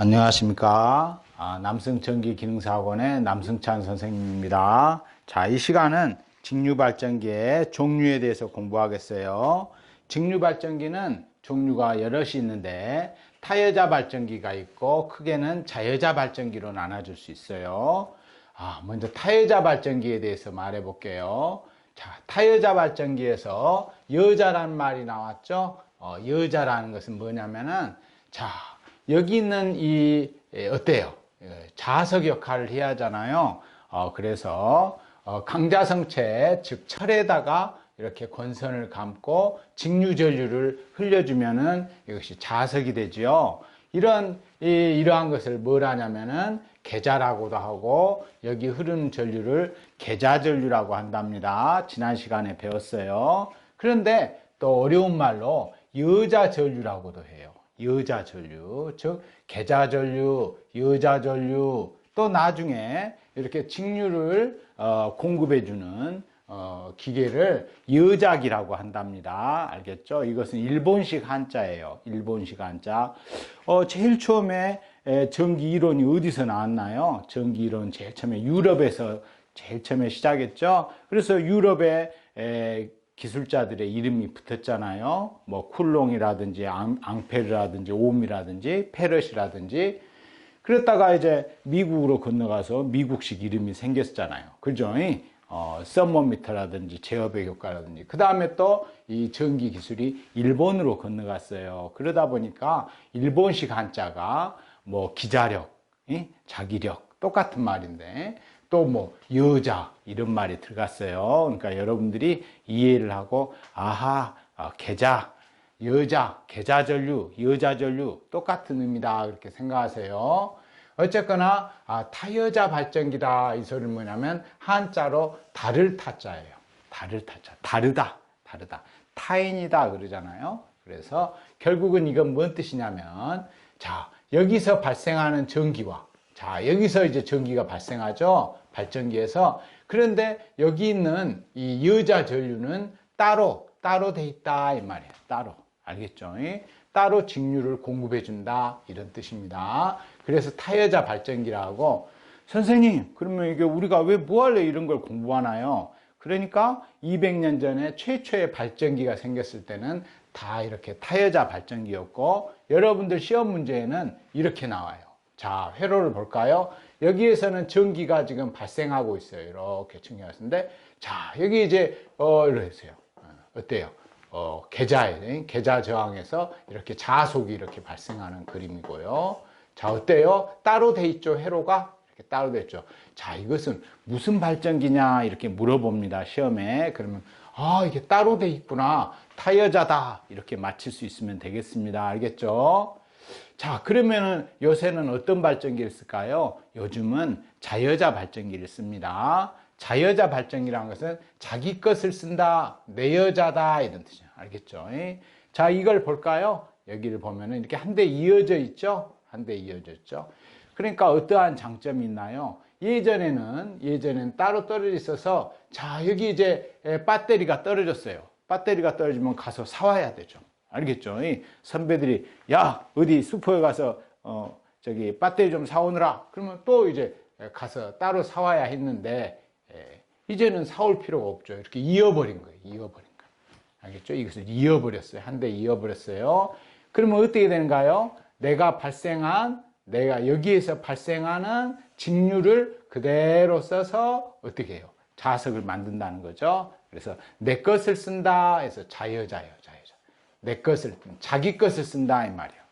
안녕하십니까. 남승전기기능사학원의 남승찬 선생님입니다. 자, 이 시간은 직류발전기의 종류에 대해서 공부하겠어요. 직류발전기는 종류가 여럿이 있는데 타여자 발전기가 있고 크게는 자여자 발전기로 나눠줄 수 있어요. 먼저 타여자 발전기에 대해서 말해 볼게요. 자, 타여자 발전기에서 여자란 말이 나왔죠. 여자라는 것은 뭐냐면은, 자, 여기 있는 어때요? 자석 역할을 해야 하잖아요. 그래서 강자성체, 즉 철에다가 이렇게 권선을 감고 직류전류를 흘려주면은 이것이 자석이 되지요. 이러한 것을 뭘 하냐면은 계자라고도 하고, 여기 흐르는 전류를 계자전류라고 한답니다. 지난 시간에 배웠어요. 그런데 또 어려운 말로 여자전류라고도 해요. 여자전류, 즉 계자전류, 여자전류, 또 나중에 이렇게 직류를 공급해주는 기계를 여작이라고 한답니다. 알겠죠? 이것은 일본식 한자예요. 일본식 한자. 제일 처음에 전기 이론이 어디서 나왔나요? 전기 이론 제일 처음에 유럽에서 제일 처음에 시작했죠. 그래서 유럽의 기술자들의 이름이 붙었잖아요. 뭐 쿨롱이라든지 앙페르라든지 옴이라든지 페럿이라든지. 그랬다가 이제 미국으로 건너가서 미국식 이름이 생겼잖아요. 그죠? 서머미터라든지 제어백 효과라든지. 그 다음에 또 이 전기 기술이 일본으로 건너갔어요. 그러다 보니까 일본식 한자가 뭐 기자력, 자기력, 똑같은 말인데 또 뭐 여자 이런 말이 들어갔어요. 그러니까 여러분들이 이해를 하고 계자, 여자, 계자전류, 여자전류 똑같은 의미다 그렇게 생각하세요. 어쨌거나 타여자 발전기다 이 소리는 뭐냐면 한자로 다를 타자예요. 다를 타자, 다르다, 타인이다 그러잖아요. 그래서 결국은 이건 뭔 뜻이냐면, 자, 여기서 발생하는 전기와, 자, 여기서 이제 전기가 발생하죠. 발전기에서. 그런데 여기 있는 이 여자 전류는 따로 돼 있다 이 말이에요. 따로. 알겠죠? 따로 직류를 공급해 준다 이런 뜻입니다. 그래서 타여자 발전기라고. 선생님, 그러면 이게 우리가 왜 뭐할래 이런 걸 공부하나요? 그러니까 200년 전에 최초의 발전기가 생겼을 때는 다 이렇게 타여자 발전기였고, 여러분들 시험 문제에는 이렇게 나와요. 자, 회로를 볼까요? 여기에서는 전기가 지금 발생하고 있어요. 이렇게 증명하시는데, 자, 여기 이제, 이러세요. 어때요? 계자 저항에서 이렇게 자속이 이렇게 발생하는 그림이고요. 자, 어때요? 따로 돼 있죠, 회로가? 이렇게 따로 돼 있죠. 자, 이것은 무슨 발전기냐? 이렇게 물어봅니다, 시험에. 그러면, 이게 따로 돼 있구나. 타여자다. 이렇게 맞힐 수 있으면 되겠습니다. 알겠죠? 자, 그러면은 요새는 어떤 발전기를 쓸까요? 요즘은 자여자 발전기를 씁니다. 자여자 발전기라는 것은 자기 것을 쓴다, 내 여자다 이런 뜻이에요. 알겠죠? 자, 이걸 볼까요? 여기를 보면은 이렇게 한 대 이어져 있죠? 한 대 이어져 있죠? 그러니까 어떠한 장점이 있나요? 예전에는 따로 떨어져 있어서, 자, 여기 이제 배터리가 떨어졌어요. 배터리가 떨어지면 가서 사와야 되죠. 알겠죠? 선배들이, 야, 어디 슈퍼에 가서, 배터리 좀 사오느라. 그러면 또 이제 가서 따로 사와야 했는데, 이제는 사올 필요가 없죠. 이렇게 이어버린 거예요. 이어버린 거. 알겠죠? 이것을 이어버렸어요. 한 대 이어버렸어요. 그러면 어떻게 되는가요? 내가 여기에서 발생하는 직류를 그대로 써서 어떻게 해요? 자석을 만든다는 거죠. 그래서 내 것을 쓴다 해서 자여자예요. 내 것을, 자기 것을 쓴다 이 말이에요.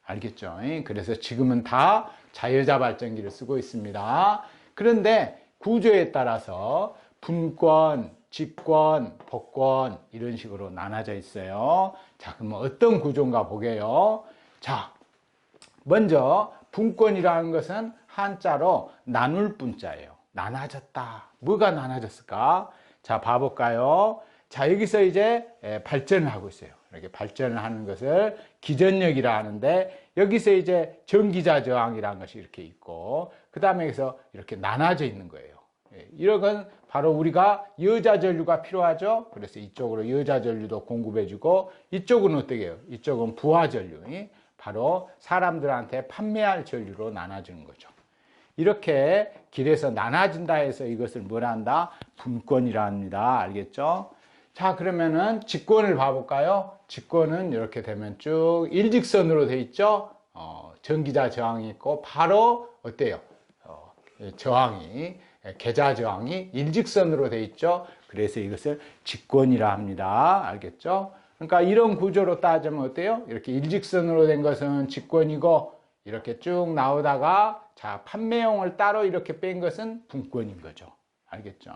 알겠죠? 그래서 지금은 다 자여자 발전기를 쓰고 있습니다. 그런데 구조에 따라서 분권, 직권, 복권 이런 식으로 나눠져 있어요. 자, 그럼 어떤 구조인가 보게요. 자, 먼저 분권이라는 것은 한자로 나눌 분자예요. 나눠졌다. 뭐가 나눠졌을까? 자, 봐볼까요? 자, 여기서 이제 발전을 하고 있어요. 이렇게 발전을 하는 것을 기전력이라 하는데, 여기서 이제 전기자 저항이라는 것이 이렇게 있고, 그 다음에 여기서 이렇게 나눠져 있는 거예요. 이런 건 바로 우리가 여자 전류가 필요하죠. 그래서 이쪽으로 여자 전류도 공급해주고, 이쪽은 어떻게 해요? 이쪽은 부하 전류. 바로 사람들한테 판매할 전류로 나눠주는 거죠. 이렇게 길에서 나눠진다 해서 이것을 뭘 한다? 분권이라 합니다. 알겠죠? 자, 그러면은 직권을 봐볼까요? 직권은 이렇게 되면 쭉 일직선으로 돼 있죠? 전기자 저항이 있고, 바로 어때요? 저항이, 계좌 저항이 일직선으로 돼 있죠? 그래서 이것을 직권이라 합니다. 알겠죠? 그러니까 이런 구조로 따지면 어때요? 이렇게 일직선으로 된 것은 직권이고, 이렇게 쭉 나오다가, 자, 판매용을 따로 이렇게 뺀 것은 분권인 거죠. 알겠죠?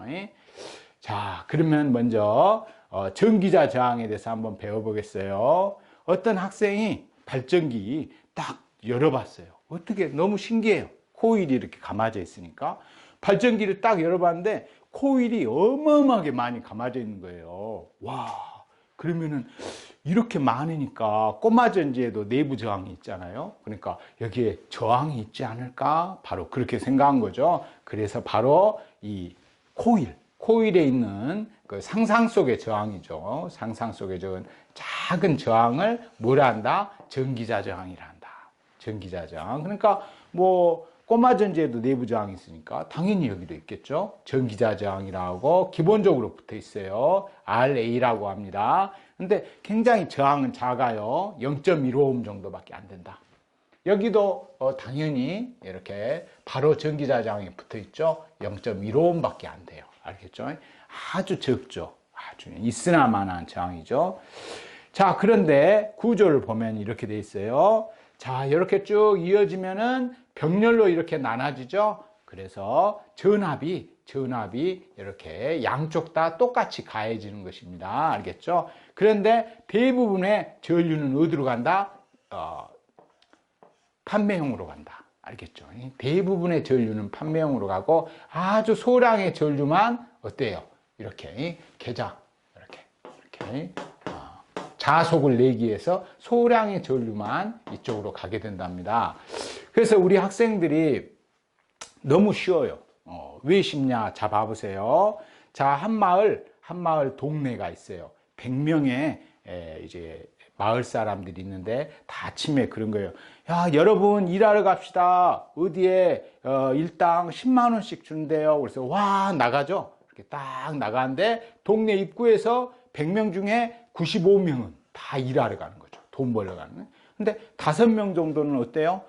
자, 그러면 먼저 전기자 저항에 대해서 한번 배워보겠어요. 어떤 학생이 발전기 딱 열어봤어요. 어떻게? 너무 신기해요. 코일이 이렇게 감아져 있으니까. 발전기를 딱 열어봤는데 코일이 어마어마하게 많이 감아져 있는 거예요. 와, 그러면은 이렇게 많으니까 꼬마 전지에도 내부 저항이 있잖아요. 그러니까 여기에 저항이 있지 않을까? 바로 그렇게 생각한 거죠. 그래서 바로 이 코일에 있는 그 상상 속의 저항이죠. 상상 속의 작은 저항을 뭐라 한다? 전기자 저항이라 한다. 전기자 저항. 그러니까 뭐 꼬마 전지에도 내부 저항이 있으니까 당연히 여기도 있겠죠. 전기자 저항이라고 기본적으로 붙어 있어요. RA라고 합니다. 근데 굉장히 저항은 작아요. 0.15옴 정도밖에 안 된다. 여기도 당연히 이렇게 바로 전기자 저항이 붙어 있죠. 0.15옴 밖에 안 돼요. 알겠죠? 아주 적죠. 아주 있으나마나한 저항이죠. 자, 그런데 구조를 보면 이렇게 돼 있어요. 자, 이렇게 쭉 이어지면은 병렬로 이렇게 나눠지죠. 그래서 전압이 이렇게 양쪽 다 똑같이 가해지는 것입니다. 알겠죠? 그런데 대부분의 전류는 어디로 간다? 판매용으로 간다. 알겠죠? 대부분의 전류는 판매용으로 가고 아주 소량의 전류만 어때요? 이렇게 계좌 이렇게 자속을 내기 위해서 소량의 전류만 이쪽으로 가게 된답니다. 그래서 우리 학생들이 너무 쉬워요. 왜 쉽냐? 자, 봐보세요. 자, 한 마을 동네가 있어요. 100명의 이제 마을 사람들이 있는데 다 아침에 그런 거예요. 야, 여러분 일하러 갑시다. 어디에 일당 10만 원씩 준대요. 그래서 와, 나가죠. 이렇게 딱 나가는데 동네 입구에서 100명 중에 95명은 다 일하러 가는 거죠. 돈 벌러 가는. 근데 5명 정도는 어때요?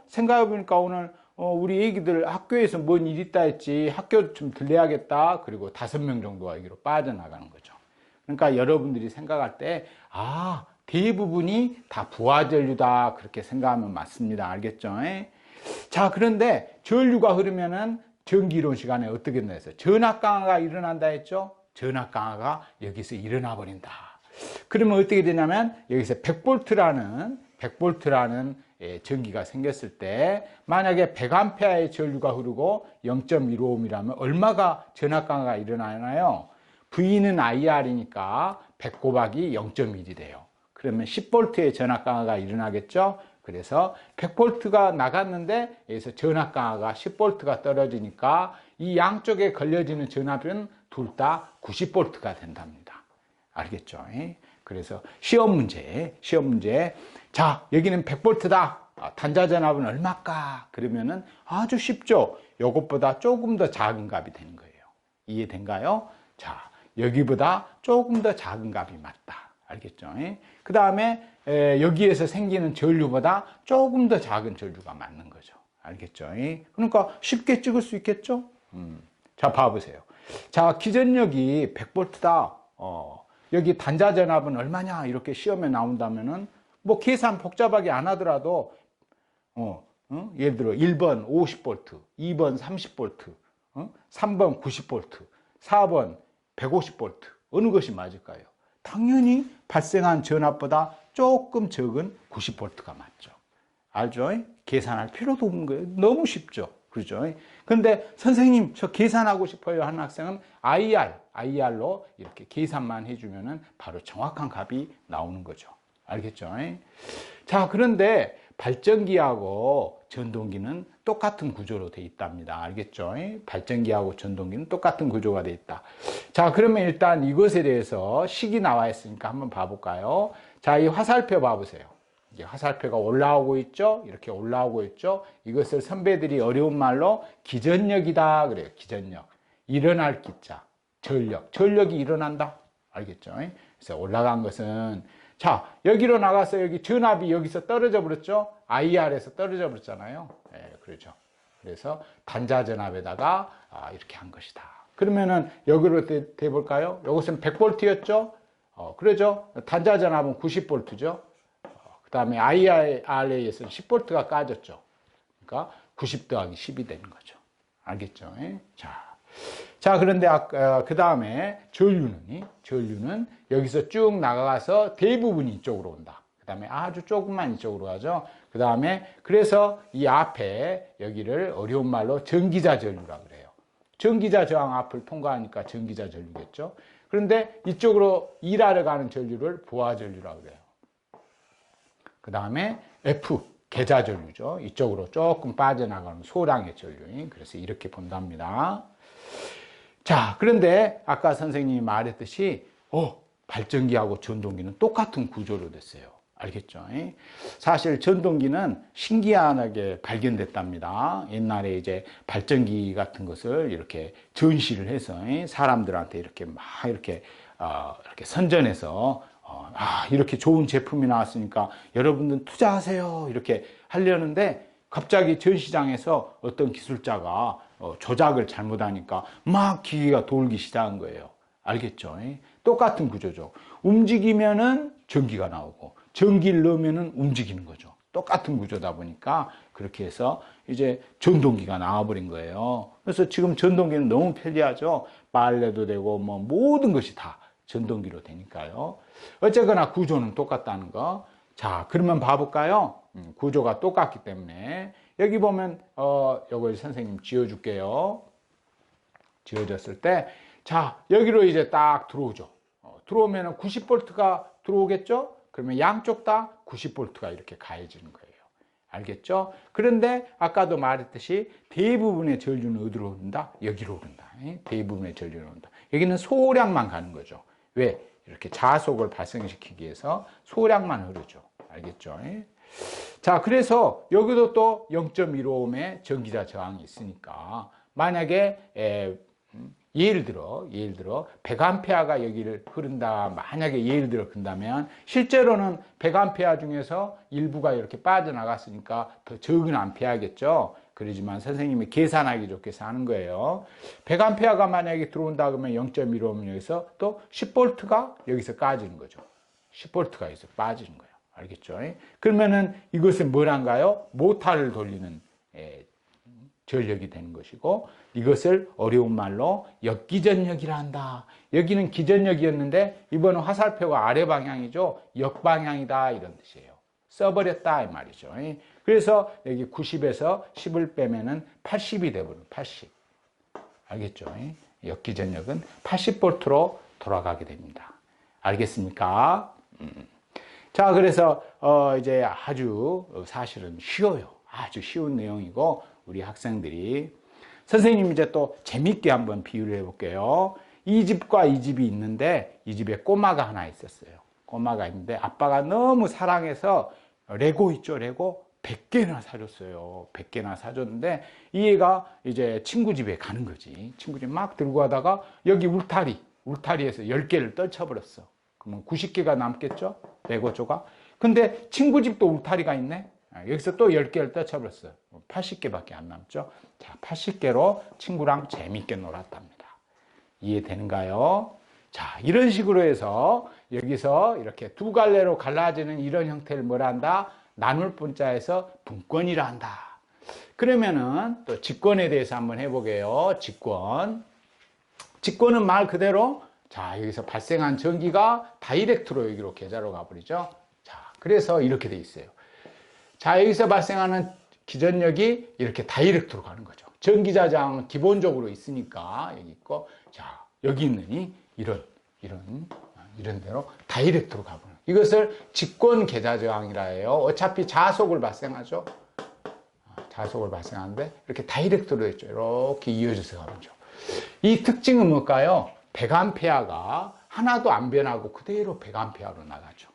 생각해보니까 오늘 우리 애기들 학교에서 뭔 일 있다 했지. 학교 좀 들려야겠다. 그리고 5명 정도가 여기로 빠져나가는 거죠. 그러니까 여러분들이 생각할 때, 대부분이 다 부하전류다. 그렇게 생각하면 맞습니다. 알겠죠? 자, 그런데 전류가 흐르면은 전기이론 시간에 어떻게 된다? 전압 강화가 일어난다 했죠? 전압 강화가 여기서 일어나 버린다. 그러면 어떻게 되냐면 여기서 100볼트라는 전기가 생겼을 때 만약에 100A의 전류가 흐르고 0.15옴이라면 얼마가 전압 강화가 일어나나요? V는 IR이니까 100 곱하기 0.1이 돼요. 그러면 10볼트의 전압 강화가 일어나겠죠? 그래서 100볼트가 나갔는데 여기서 전압 강화가 10볼트가 떨어지니까 이 양쪽에 걸려지는 전압은 둘 다 90볼트가 된답니다. 알겠죠? 그래서 시험 문제. 자, 여기는 100볼트다. 단자 전압은 얼마일까? 그러면은 아주 쉽죠? 이것보다 조금 더 작은 값이 되는 거예요. 이해된가요? 자, 여기보다 조금 더 작은 값이 맞다. 알겠죠? 그 다음에 여기에서 생기는 전류보다 조금 더 작은 전류가 맞는 거죠. 알겠죠? 그러니까 쉽게 찍을 수 있겠죠? 자, 봐보세요. 자, 기전력이 100볼트다. 여기 단자 전압은 얼마냐? 이렇게 시험에 나온다면은 뭐 계산 복잡하게 안 하더라도 예를 들어 1번 50볼트, 2번 30볼트, 3번 90볼트, 4번 150볼트. 어느 것이 맞을까요? 당연히 발생한 전압보다 조금 적은 90볼트가 맞죠. 알죠? 계산할 필요도 없는 거예요. 너무 쉽죠. 그렇죠? 근데 선생님, 저 계산하고 싶어요 하는 학생은 IR로 이렇게 계산만 해주면은 바로 정확한 값이 나오는 거죠. 알겠죠? 자, 그런데 발전기하고 전동기는 똑같은 구조로 되어 있답니다. 알겠죠? 발전기하고 전동기는 똑같은 구조가 되어 있다. 자, 그러면 일단 이것에 대해서 식이 나와 있으니까 한번 봐볼까요? 자, 이 화살표 봐보세요. 이게 화살표가 올라오고 있죠. 이렇게 올라오고 있죠. 이것을 선배들이 어려운 말로 기전력이다 그래요. 기전력. 일어날 기자. 전력. 전력이 일어난다. 알겠죠? 그래서 올라간 것은 자, 여기로 나가서 여기 전압이 여기서 떨어져 버렸죠. IR에서 떨어져 버렸잖아요. 네, 그렇죠. 그래서 단자 전압에다가 이렇게 한 것이다. 그러면은 여기로 돼 볼까요? 이것은 100V였죠. 그러죠. 단자 전압은 90V죠. 그 다음에 IRA에서는 10V가 까졌죠. 그러니까 90 더하기 10이 되는 거죠. 알겠죠? 자, 그런데 그 다음에 전류는 여기서 쭉 나가서 대부분이 이쪽으로 온다. 그 다음에 아주 조금만 이쪽으로 가죠. 그 다음에 그래서 이 앞에 여기를 어려운 말로 전기자 전류라고 그래요. 전기자 저항 앞을 통과하니까 전기자 전류겠죠. 그런데 이쪽으로 일하러 가는 전류를 부하 전류라고 그래요. 그 다음에 F, 계자 전류죠. 이쪽으로 조금 빠져나가는 소량의 전류. 그래서 이렇게 본답니다. 자, 그런데 아까 선생님이 말했듯이 발전기하고 전동기는 똑같은 구조로 됐어요. 알겠죠? 사실 전동기는 신기하게 발견됐답니다. 옛날에 이제 발전기 같은 것을 이렇게 전시를 해서 사람들한테 이렇게 막 이렇게 선전해서 이렇게 좋은 제품이 나왔으니까 여러분들 투자하세요 이렇게 하려는데 갑자기 전시장에서 어떤 기술자가 조작을 잘못하니까 막 기계가 돌기 시작한 거예요. 알겠죠? 똑같은 구조죠. 움직이면은 전기가 나오고 전기를 넣으면은 움직이는 거죠. 똑같은 구조다 보니까 그렇게 해서 이제 전동기가 나와버린 거예요. 그래서 지금 전동기는 너무 편리하죠. 빨래도 되고 뭐 모든 것이 다 전동기로 되니까요. 어쨌거나 구조는 똑같다는 거. 자, 그러면 봐볼까요? 구조가 똑같기 때문에 여기 보면 이걸 선생님 지어줄게요. 지어졌을 때 자, 여기로 이제 딱 들어오죠. 들어오면 90V가 들어오겠죠? 그러면 양쪽 다 90V가 이렇게 가해지는 거예요. 알겠죠? 그런데 아까도 말했듯이 대부분의 전류는 어디로 오른다? 여기로 오른다. 대부분의 전류는 오른다. 여기는 소량만 가는 거죠. 왜? 이렇게 자속을 발생시키기 위해서 소량만 흐르죠. 알겠죠? 자, 그래서 여기도 또 0.15ohm의 전기자 저항이 있으니까 만약에 예를 들어 100A가 여기를 흐른다. 만약에 예를 들어 그런다면 실제로는 100A 중에서 일부가 이렇게 빠져나갔으니까 더 적은 암페아겠죠. 그러지만 선생님이 계산하기 좋게 해서 하는 거예요. 100A가 만약에 들어온다 그러면 0.15오hm 여기서 또 10V가 여기서 까지는 거죠. 10V가 여기서 빠지는 거예요. 알겠죠? 그러면은 이것은 뭐란가요? 모터를 돌리는 전력이 되는 것이고 이것을 어려운 말로 역기전력이라 한다. 여기는 기전력이었는데 이번은 화살표가 아래 방향이죠. 역방향이다 이런 뜻이에요. 써버렸다 이 말이죠. 그래서 여기 90에서 10을 빼면은 80이 되버려요. 80. 알겠죠? 역기전력은 80V로 돌아가게 됩니다. 알겠습니까? 자, 그래서 이제 아주 사실은 쉬워요. 아주 쉬운 내용이고 우리 학생들이 선생님 이제 또 재밌게 한번 비유를 해볼게요. 이 집과 이 집이 있는데 이 집에 꼬마가 하나 있었어요. 꼬마가 있는데 아빠가 너무 사랑해서 레고 있죠, 레고 100개나 사줬어요. 100개나 사줬는데 이 애가 이제 친구 집에 가는 거지. 친구 집 막 들고 가다가 여기 울타리에서 10개를 떨쳐버렸어. 그러면 90개가 남겠죠? 레고 조각. 근데 친구 집도 울타리가 있네. 여기서 또 10개를 떨쳐버렸어요. 80개밖에 안 남죠. 자, 80개로 친구랑 재밌게 놀았답니다. 이해되는가요? 자, 이런 식으로 해서 여기서 이렇게 두 갈래로 갈라지는 이런 형태를 뭐라 한다? 나눌 분자에서 분권이라 한다. 그러면은 또 직권에 대해서 한번 해보게요. 직권. 직권은 말 그대로 자, 여기서 발생한 전기가 다이렉트로 여기로 계좌로 가버리죠. 자, 그래서 이렇게 돼 있어요. 자, 여기서 발생하는 기전력이 이렇게 다이렉트로 가는 거죠. 전기자 저항은 기본적으로 있으니까 여기 있고, 자, 여기 있느니 이런 대로 다이렉트로 가버려요. 이것을 직권 계좌 저항이라 해요. 어차피 자속을 발생하죠. 자속을 발생하는데 이렇게 다이렉트로 했죠. 이렇게 이어져서 가죠. 이 특징은 뭘까요? 100A가 하나도 안 변하고 그대로 100A로 나가죠.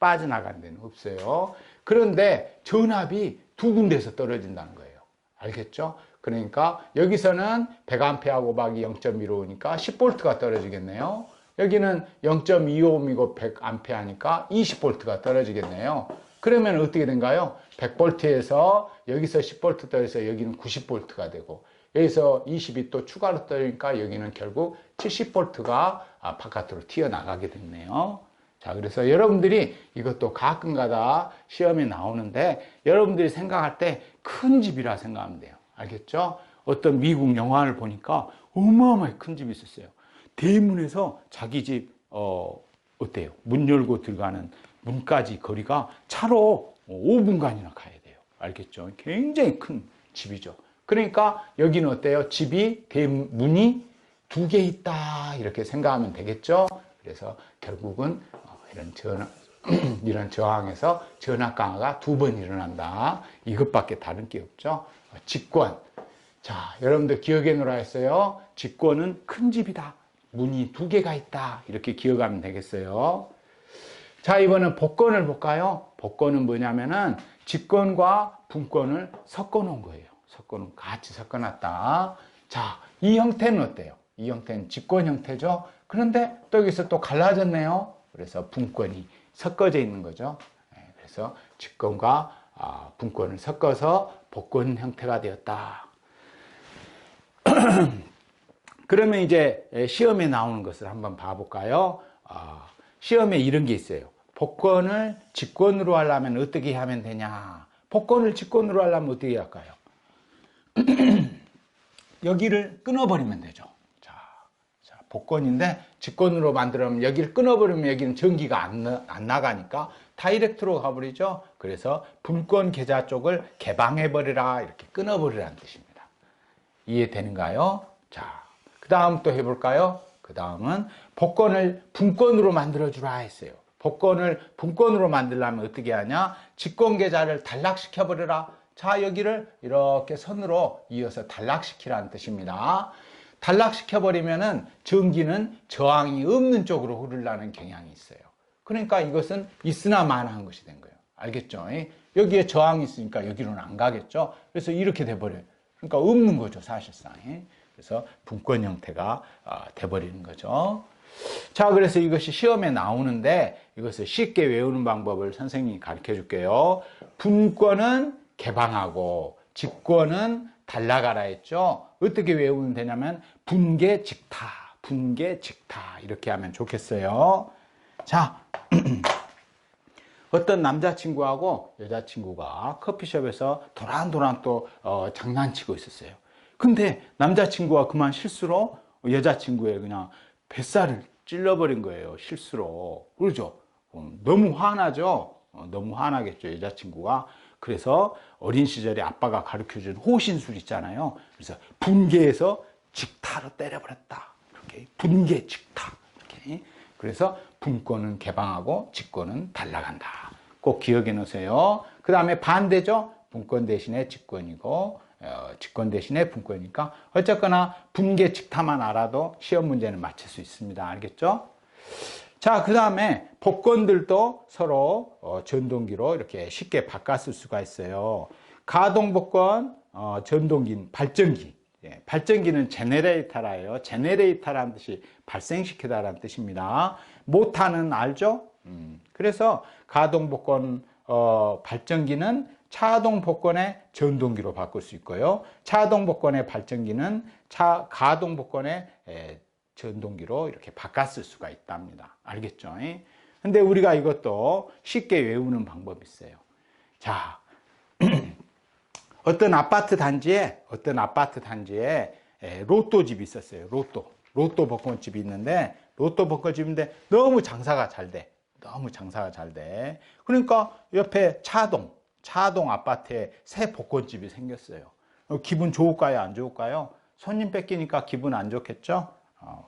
빠져나간 데는 없어요. 그런데 전압이 두 군데에서 떨어진다는 거예요. 알겠죠? 그러니까 여기서는 100A 곱하기 0.15니까 10V가 떨어지겠네요. 여기는 0.25이고 100A니까 20V가 떨어지겠네요. 그러면 어떻게 된가요? 100V에서 여기서 10V 떨어져서 여기는 90V가 되고, 여기서 20이 또 추가로 떨어지니까 여기는 결국 70V가 바깥으로 튀어나가게 됐네요. 자, 그래서 여러분들이 이것도 가끔가다 시험에 나오는데, 여러분들이 생각할 때 큰 집이라 생각하면 돼요. 알겠죠? 어떤 미국 영화를 보니까 어마어마하게 큰 집이 있었어요. 대문에서 자기 집, 어때요? 문 열고 들어가는 문까지 거리가 차로 5분간이나 가야 돼요. 알겠죠? 굉장히 큰 집이죠. 그러니까 여기는 어때요? 집이, 문이 두 개 있다. 이렇게 생각하면 되겠죠? 그래서 결국은 이런 저항에서 전압 강화가 두 번 일어난다. 이것밖에 다른 게 없죠. 직권. 자, 여러분들 기억해 놓으라 했어요. 직권은 큰 집이다. 문이 두 개가 있다. 이렇게 기억하면 되겠어요. 자, 이번엔 복권을 볼까요? 복권은 뭐냐면은 직권과 분권을 섞어 놓은 거예요. 같이 섞어 놨다. 자, 이 형태는 어때요? 이 형태는 직권 형태죠. 그런데 또 여기서 또 갈라졌네요. 그래서 분권이 섞어져 있는 거죠. 그래서 직권과 분권을 섞어서 복권 형태가 되었다. 그러면 이제 시험에 나오는 것을 한번 봐볼까요? 시험에 이런 게 있어요. 복권을 직권으로 하려면 어떻게 하면 되냐? 복권을 직권으로 하려면 어떻게 할까요? 여기를 끊어버리면 되죠. 자, 복권인데 직권으로 만들면 여기를 끊어버리면 여기는 전기가 안 나가니까 다이렉트로 가버리죠. 그래서 분권 계좌 쪽을 개방해버리라, 이렇게 끊어버리라는 뜻입니다. 이해되는가요? 자, 그 다음 또 해볼까요? 그 다음은 복권을 분권으로 만들어주라 했어요. 복권을 분권으로 만들려면 어떻게 하냐? 직권 계좌를 단락시켜버리라. 자, 여기를 이렇게 선으로 이어서 단락시키라는 뜻입니다. 단락시켜버리면은 전기는 저항이 없는 쪽으로 흐르려는 경향이 있어요. 그러니까 이것은 있으나 마나한 것이 된 거예요. 알겠죠? 여기에 저항이 있으니까 여기로는 안 가겠죠? 그래서 이렇게 돼버려요. 그러니까 없는 거죠, 사실상. 그래서 분권 형태가 돼버리는 거죠. 자, 그래서 이것이 시험에 나오는데 이것을 쉽게 외우는 방법을 선생님이 가르쳐 줄게요. 분권은 개방하고 직권은 단락하라 했죠. 어떻게 외우면 되냐면 분계직타 이렇게 하면 좋겠어요. 자, 어떤 남자친구하고 여자친구가 커피숍에서 도란도란 또 장난치고 있었어요. 근데 남자친구가 그만 실수로 여자친구의 그냥 뱃살을 찔러버린 거예요. 실수로. 그러죠? 너무 화나죠? 너무 화나겠죠, 여자친구가. 그래서 어린 시절에 아빠가 가르쳐준 호신술 있잖아요. 그래서 분계에서 직타로 때려버렸다. 이렇게 분계 직타. 이렇게. 그래서 분권은 개방하고 직권은 단락한다. 꼭 기억해 놓으세요. 그 다음에 반대죠. 분권 대신에 직권이고 직권 대신에 분권이니까 어쨌거나 분계 직타만 알아도 시험 문제는 맞출 수 있습니다. 알겠죠? 자, 그 다음에 복권들도 서로 전동기로 이렇게 쉽게 바꿨을 수가 있어요. 가동복권, 전동기, 발전기. 발전기는 제네레이터라예요. 제네레이터라는 뜻이 발생시키다라는 뜻입니다. 모타는 알죠? 그래서 가동복권, 발전기는 차동복권의 전동기로 바꿀 수 있고요. 차동복권의 발전기는 가동복권의 전동기로 이렇게 바꿨을 수가 있답니다. 알겠죠? 근데 우리가 이것도 쉽게 외우는 방법이 있어요. 자, 어떤 아파트 단지에 로또집이 있었어요. 로또 복권집이 있는데, 로또 복권집인데 너무 장사가 잘 돼. 그러니까 옆에 차동 아파트에 새 복권집이 생겼어요. 기분 좋을까요? 안 좋을까요? 손님 뺏기니까 기분 안 좋겠죠?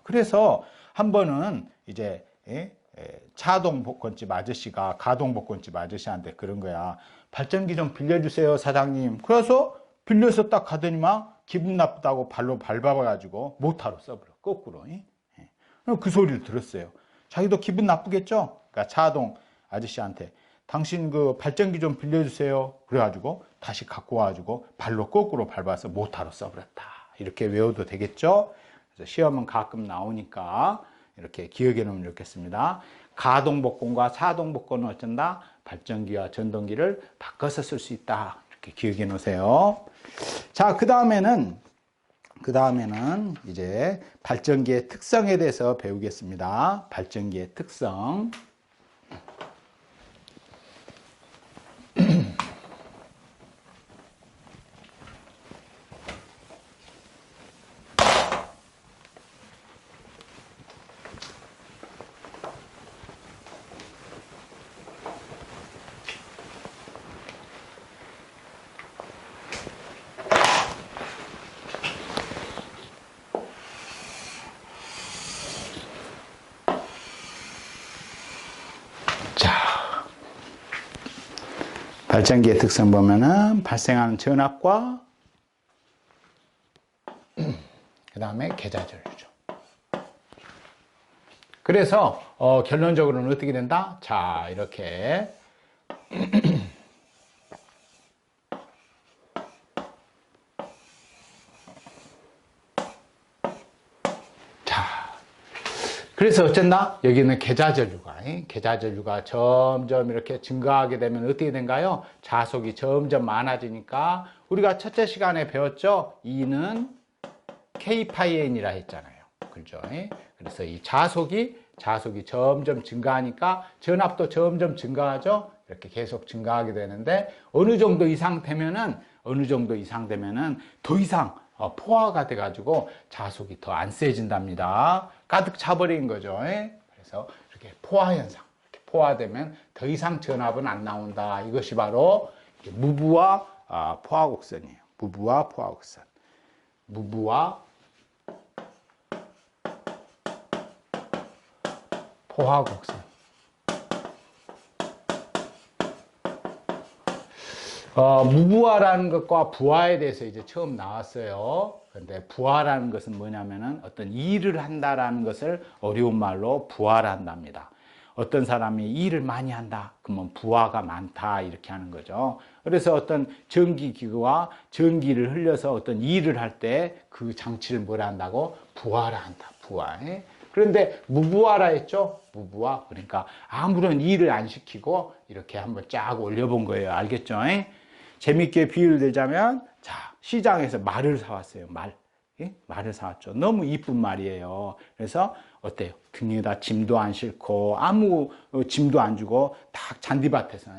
그래서 한 번은 이제 차동 복권집 아저씨가 가동 복권집 아저씨한테 그런 거야. 발전기 좀 빌려주세요, 사장님. 그래서 빌려서 딱 가더니만 기분 나쁘다고 발로 밟아가지고 모타로 써버려, 거꾸로. 그 소리를 들었어요. 자기도 기분 나쁘겠죠? 그러니까 차동 아저씨한테 당신 그 발전기 좀 빌려주세요. 그래가지고 다시 갖고 와가지고 발로 거꾸로 밟아서 모터로 써버렸다. 이렇게 외워도 되겠죠? 그래서 시험은 가끔 나오니까 이렇게 기억해 놓으면 좋겠습니다. 가동복권과 사동복권은 어쩐다? 발전기와 전동기를 바꿔서 쓸 수 있다. 이렇게 기억해 놓으세요. 자, 그 다음에는 이제 발전기의 특성에 대해서 배우겠습니다. 발전기의 특성. 발전기의 특성 보면은 발생하는 전압과 그 다음에 계좌전류죠. 그래서 결론적으로는 어떻게 된다? 자, 이렇게 그래서 어쩐다? 여기는 계좌전류가 점점 이렇게 증가하게 되면 어떻게 된가요? 자속이 점점 많아지니까 우리가 첫째 시간에 배웠죠? E는 K-파이-N이라 했잖아요. 그죠? 그래서 이 자속이 점점 증가하니까 전압도 점점 증가하죠? 이렇게 계속 증가하게 되는데 어느 정도 이상 되면은 더 이상 포화가 돼가지고 자속이 더 안 세진답니다. 가득 차버린 거죠. 그래서 이렇게 포화 현상, 이렇게 포화되면 더 이상 전압은 안 나온다. 이것이 바로 무부하 포화곡선이에요. 무부하 포화곡선. 무부하 포화곡선. 무부하라는 것과 부하에 대해서 이제 처음 나왔어요. 근데 부하라는 것은 뭐냐면은 어떤 일을 한다라는 것을 어려운 말로 부하라 한답니다. 어떤 사람이 일을 많이 한다. 그러면 부하가 많다. 이렇게 하는 거죠. 그래서 어떤 전기기구와 전기를 흘려서 어떤 일을 할 때 그 장치를 뭐라 한다고? 부하라 한다. 부하. 그런데 무부하라 했죠? 무부하. 그러니까 아무런 일을 안 시키고 이렇게 한번 쫙 올려본 거예요. 알겠죠? 재밌게 비유를 들자면, 자, 시장에서 말을 사왔어요. 말을 사왔죠. 너무 이쁜 말이에요. 그래서 어때요? 등에다 짐도 안 싣고 아무 짐도 안 주고 딱 잔디밭에서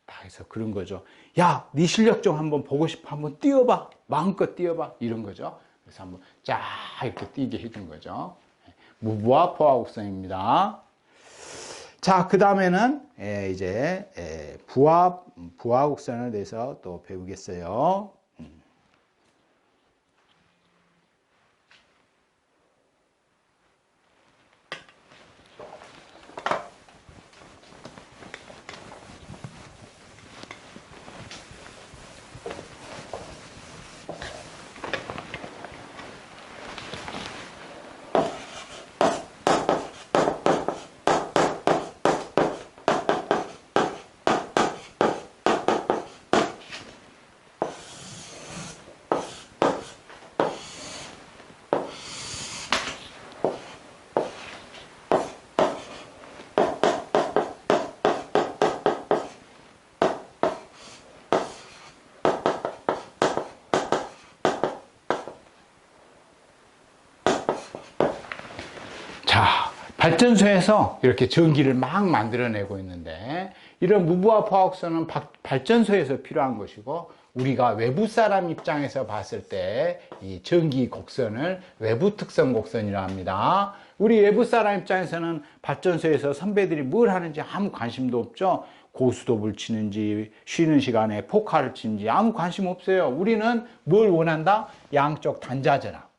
딱 해서 그런 거죠. 야, 네 실력 좀 한번 보고 싶어. 한번 뛰어봐. 마음껏 뛰어봐. 이런 거죠. 그래서 한번 쫙 이렇게 뛰게 해준 거죠. 무부하 포화곡선입니다. 자, 그 다음에는 이제 부하곡선에 대해서 또 배우겠어요. 발전소에서 이렇게 전기를 막 만들어내고 있는데, 이런 무부하 포화곡선은 발전소에서 필요한 것이고, 우리가 외부 사람 입장에서 봤을 때 이 전기 곡선을 외부 특성 곡선이라 합니다. 우리 외부 사람 입장에서는 발전소에서 선배들이 뭘 하는지 아무 관심도 없죠. 고스톱을 치는지 쉬는 시간에 포카를 치는지 아무 관심 없어요. 우리는 뭘 원한다? 양쪽 단자전압.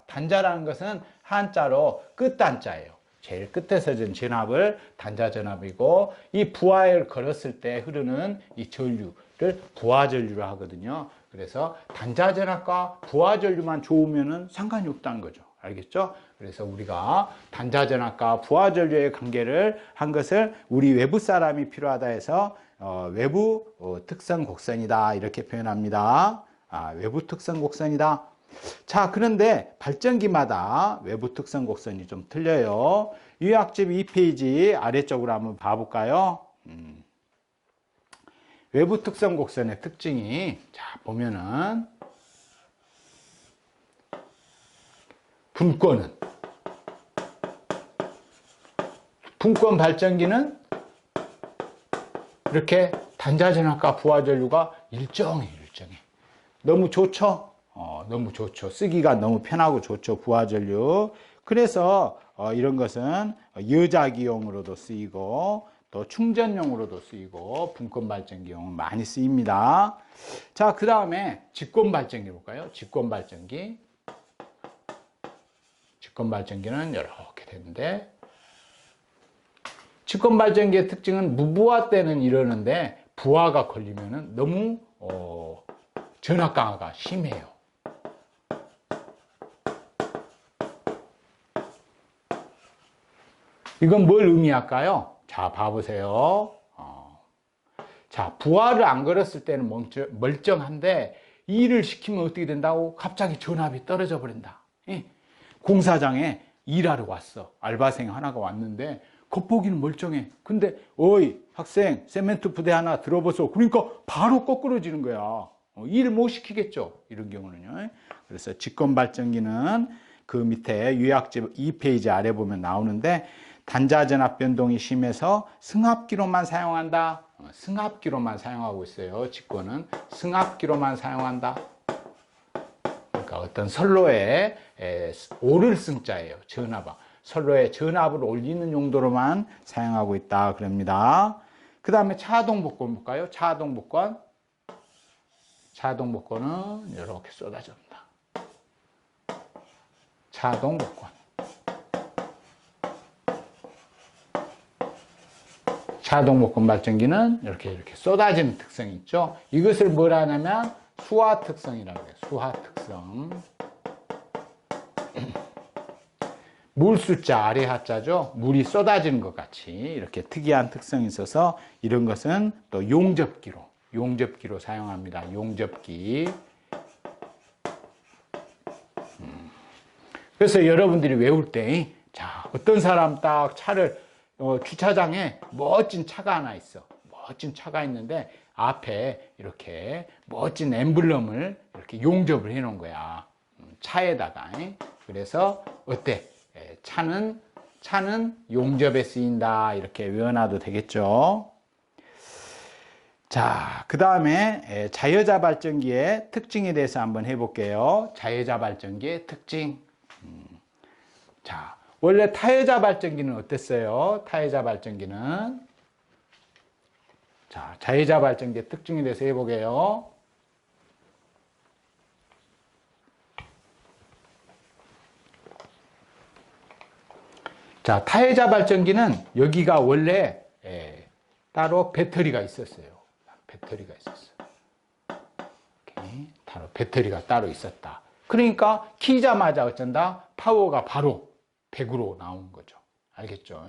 단자라는 것은 한자로 끝단자예요. 제일 끝에서 든 전압을 단자전압이고, 이 부하를 걸었을 때 흐르는 이 전류를 부하전류로 하거든요. 그래서 단자전압과 부하전류만 좋으면은 상관이 없다는 거죠. 알겠죠? 그래서 우리가 단자전압과 부하전류의 관계를 한 것을 우리 외부 사람이 필요하다 해서 외부 특성 곡선이다 이렇게 표현합니다. 외부 특성 곡선이다. 자, 그런데 발전기마다 외부 특성 곡선이 좀 틀려요. 유학집 2페이지 아래쪽으로 한번 봐볼까요? 외부 특성 곡선의 특징이, 자, 보면은, 분권 발전기는 이렇게 단자전압과 부하전류가 일정해. 너무 좋죠? 너무 좋죠. 쓰기가 너무 편하고 좋죠. 부하전류. 그래서 이런 것은 여자기용으로도 쓰이고 또 충전용으로도 쓰이고 분권 발전기용은 많이 쓰입니다. 자, 그 다음에 직권 발전기 볼까요? 직권 발전기는 이렇게 되는데, 직권 발전기의 특징은 무부하 때는 이러는데 부하가 걸리면은 너무 전압 강화가 심해요. 이건 뭘 의미할까요? 자, 봐보세요. 자, 부하를 안 걸었을 때는 멀쩡한데 일을 시키면 어떻게 된다고? 갑자기 전압이 떨어져 버린다. 공사장에 일하러 왔어. 알바생 하나가 왔는데 겉보기는 멀쩡해. 근데 어이 학생, 세멘트 부대 하나 들어보소. 그러니까 바로 거꾸로지는 거야. 일을 못 시키겠죠. 이런 경우는요. 그래서 직권 발전기는 그 밑에 요약집 2페이지 아래 보면 나오는데, 단자전압 변동이 심해서 승합기로만 사용한다. 승합기로만 사용하고 있어요. 직권은 승합기로만 사용한다. 그러니까 어떤 선로에 오를 승자예요. 전압. 선로에 전압을 올리는 용도로만 사용하고 있다. 그럽니다. 그 다음에 차동복권 볼까요? 차동복권은 이렇게 쏟아집니다. 차동복권 발전기는 이렇게 쏟아지는 특성이 있죠. 이것을 뭐라 하냐면 수하 특성이라고 해요. 수하 특성. 물 숫자 아래 하자죠. 물이 쏟아지는 것 같이 이렇게 특이한 특성이 있어서 이런 것은 또 용접기로 사용합니다. 용접기. 그래서 여러분들이 외울 때, 자, 어떤 사람 딱 차를 주차장에 멋진 차가 하나 있어. 멋진 차가 있는데 앞에 이렇게 멋진 엠블럼을 이렇게 용접을 해 놓은 거야. 차에다가. 그래서 어때? 차는 용접에 쓰인다. 이렇게 외워놔도 되겠죠. 자, 그 다음에 자여자 발전기의 특징에 대해서 한번 해볼게요. 자여자 발전기의 특징. 자, 원래 타여자 발전기는 어땠어요? 타여자 발전기는, 자, 자여자 발전기의 특징에 대해서 해보게요. 자, 타여자 발전기는 여기가 원래 따로 배터리가 있었어요. 따로 배터리가 따로 있었다. 그러니까 키자마자 어쩐다? 파워가 바로 100으로 나오는 거죠. 알겠죠?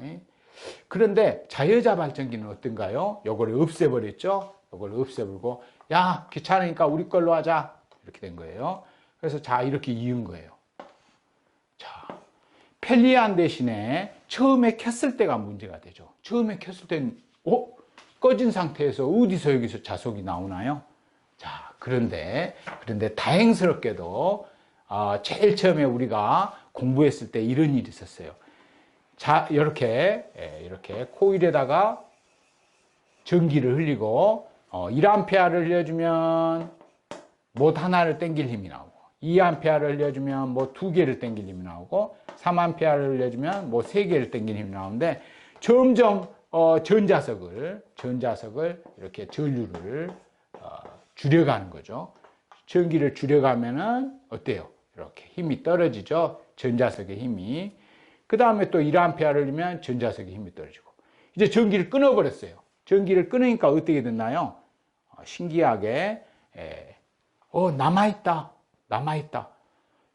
그런데 자여자 발전기는 어떤가요? 요걸 없애버렸죠? 요걸 없애버리고, 야, 귀찮으니까 우리 걸로 하자. 이렇게 된 거예요. 그래서 자, 이렇게 이은 거예요. 자, 편리한 대신에 처음에 켰을 때가 문제가 되죠. 처음에 켰을 때는, 꺼진 상태에서 어디서 여기서 자석이 나오나요? 자, 그런데 다행스럽게도 제일 처음에 우리가 공부했을 때 이런 일이 있었어요. 자, 이렇게 코일에다가 전기를 흘리고 1A를 흘려주면 못 하나를 당길 힘이 나오고, 2A를 흘려주면 뭐 2개를 당길 힘이 나오고, 3A를 흘려주면 뭐 3개를 당길 힘이 나오는데, 점점 전자석을 이렇게 전류를 줄여가는 거죠. 전기를 줄여가면은 어때요? 이렇게 힘이 떨어지죠. 전자석의 힘이. 그 다음에 또 1A를 넣으면 전자석의 힘이 떨어지고. 이제 전기를 끊어버렸어요. 전기를 끊으니까 어떻게 됐나요? 신기하게 남아있다.